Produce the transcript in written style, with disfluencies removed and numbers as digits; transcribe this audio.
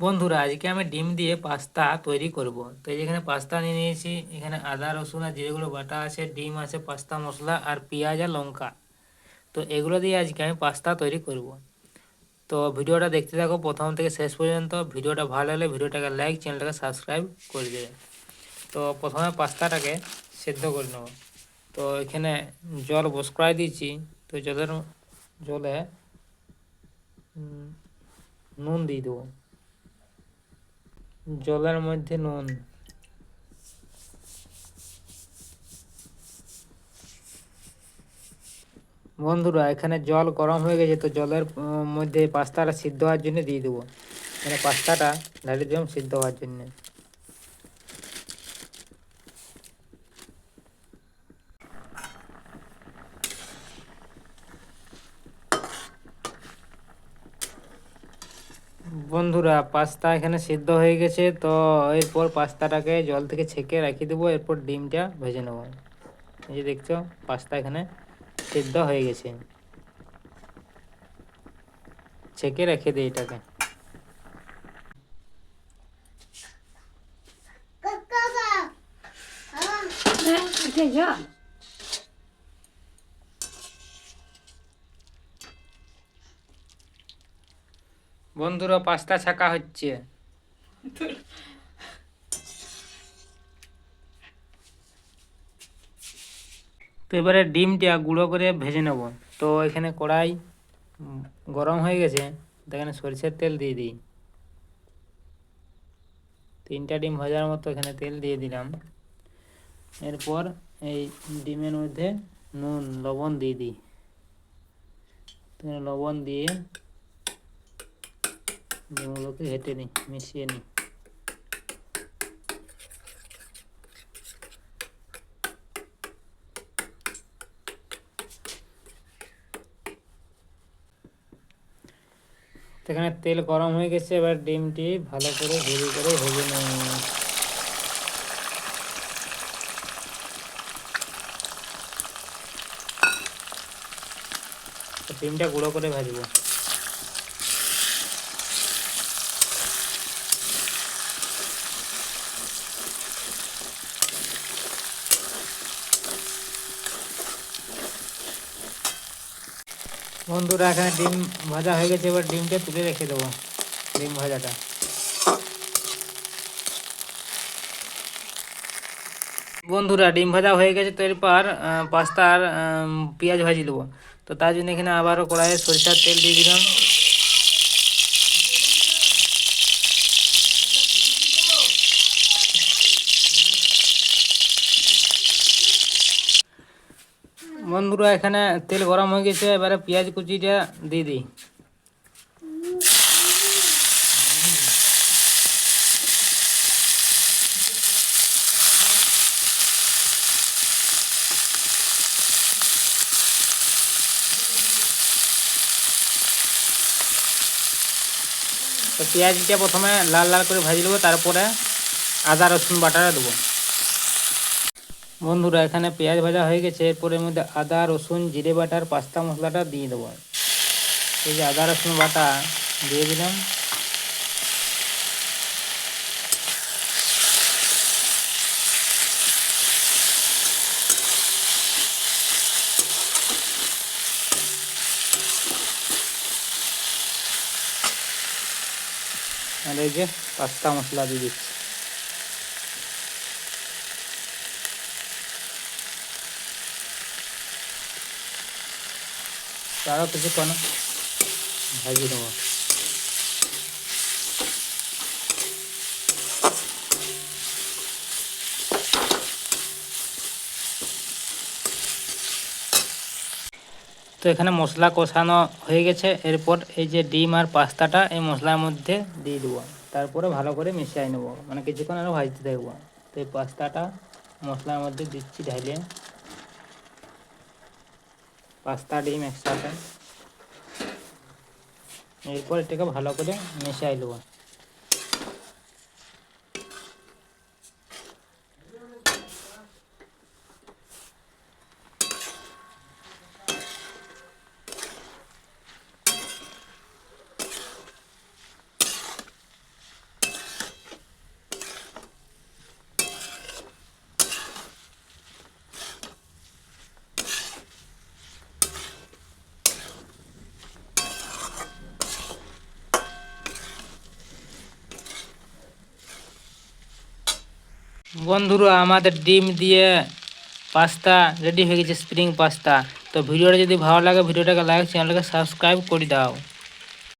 বন্ধুরা, আজকে আমি ডিম দিয়ে পাস্তা তৈরি করব। তো এই যেখানে পাস্তা নিয়ে নিয়েছি, এখানে আদা রসুন আর জিরেগুলো বাটা আছে, ডিম আছে, পাস্তা মশলা আর পেঁয়াজ আর লঙ্কা। তো এগুলো দিয়ে আজকে আমি পাস্তা তৈরি করব। তো ভিডিওটা দেখতে থাকো প্রথম থেকে শেষ পর্যন্ত। ভিডিওটা ভালো হলে ভিডিওটাকে লাইক, চ্যানেলটাকে সাবস্ক্রাইব করে দেবে। তো প্রথমে পাস্তাটাকে সেদ্ধ করে নেব। তো এখানে জল বসকায় দিয়েছি। তো জলে নুন দিয়ে দেবো। জলের মধ্যে নুন, বন্ধুরা এখানে জল গরম হয়ে গেছে। তো জলের মধ্যে পাস্তাটা সিদ্ধ হওয়ার জন্য দিয়ে দেবো। মানে পাস্তাটা ঢালি দিলাম সিদ্ধ হওয়ার জন্য। বন্ধুরা পাস্তা এখানে সিদ্ধ হয়ে গেছে। তো এরপর পাস্তাটাকে জল থেকে ছেঁকে রেখে দেবো। এরপর ডিমটা ভেজে নেবো। এই যে দেখছো পাস্তা এখানে সিদ্ধ হয়ে গেছে। ছেঁকে রেখে দিই এটাকে। বন্ধুরা পাস্তা ছাকা হচ্ছে। তো এবারে ডিমটা গুঁড়ো করে ভেজে নেব। তো এখানে কড়াই গরম হয়ে গেছে। তো এখানে সরিষার তেল দিয়ে দিই। 3টা ডিম ভাজার মতো এখানে তেল দিয়ে দিলাম। এরপর এই ডিমের মধ্যে নুন লবণ দিয়ে দিই। লবণ দিয়ে ডিমগুলোকে ঘেটে নিই, মিশিয়ে নিই। এখানে তেল গরম হয়ে গেছে। এবার ডিমটি ভালো করে ঘুরি করে ভেজে নিই। ডিমটা গুঁড়ো করে ভাজবো। বন্ধুরা এখানে ডিম ভাজা হয়ে গেছে। এবার ডিমটা তুলে রেখে দেবো, ডিম ভাজাটা। বন্ধুরা ডিম ভাজা হয়ে গেছে। তো এরপর পাস্তার পেঁয়াজ ভাজি দেবো। তো তার জন্য এখানে আবারও কড়াইয়ে সরিষার তেল দিয়ে দিলাম। বন্ধুরা এখানে তেল গরম হয়ে গেছে। এবারে পেঁয়াজ কুচিটা দিয়ে দিই। তো পেঁয়াজটা প্রথমে লাল লাল করে ভাজি নেবো, তারপরে আদা রসুন বাটাটা দেবো। বন্ধুরা এখানে পেঁয়াজ ভাজা হয়ে গেছে। এরপর এর মধ্যে আদা রসুন জিরে বাটার পাস্তা মশলাটা দিয়ে দেবো। এই যে আদা রসুন বাটা দিয়ে দিলাম। আর এই যে পাস্তা মশলা দিয়ে দিচ্ছি। আরও কিছুক্ষণ ভাজিয়ে নেবো। তো এখানে মশলা কষানো হয়ে গেছে। এরপর এই যে ডিম আর পাস্তাটা এই মশলার মধ্যে দিয়ে দেবো। তারপরে ভালো করে মিশিয়ে নেবো, মানে কিছুক্ষণ আরও ভাজতে থাকবো। তো এই পাস্তাটা মশলার মধ্যে দিচ্ছি ঢালে। পাস্তা ডিম একসাথে। এরপর এটাকে ভালো করে মিশিয়ে নেবো। বন্ধুরা আমাদের ডিম দিয়ে পাস্তা রেডি হয়ে গেছে, স্প্রিং পাস্তা। তো ভিডিওটা যদি ভালো লাগে ভিডিওটাকে লাইক, চ্যানেলটাকে সাবস্ক্রাইব করে দাও।